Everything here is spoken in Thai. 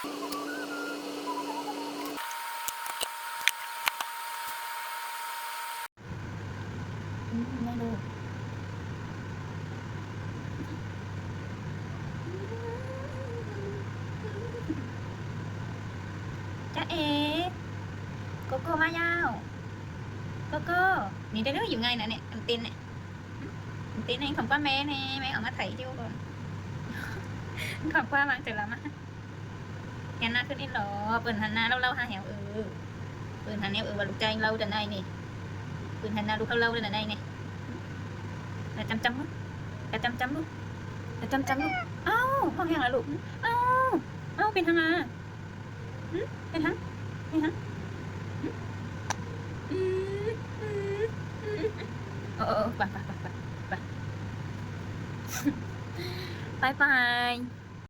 ไม่รู้จ๊ะเอ๋โกโก้มายาวโกโก้นี่ได้เรื่องอยู่ไงนะเนี่ยอันตินเนี่ยอันตินnày không có mẹ nè mẹ ở mà thấy chưa còn không qua mang từ lắm á nghe naขึ้นนี่หรอปืนหันหน้าเล่าหาแหวปืนหันแนวว่าลูกใจlâu trên đây nèปืนหันหน้าลูกเขาlâu trên đây nè là chăm luôn là chăm luôn là chăm luôn áo không hàng là lụm áoเป็นทางอ่ะเป็นทางไปไป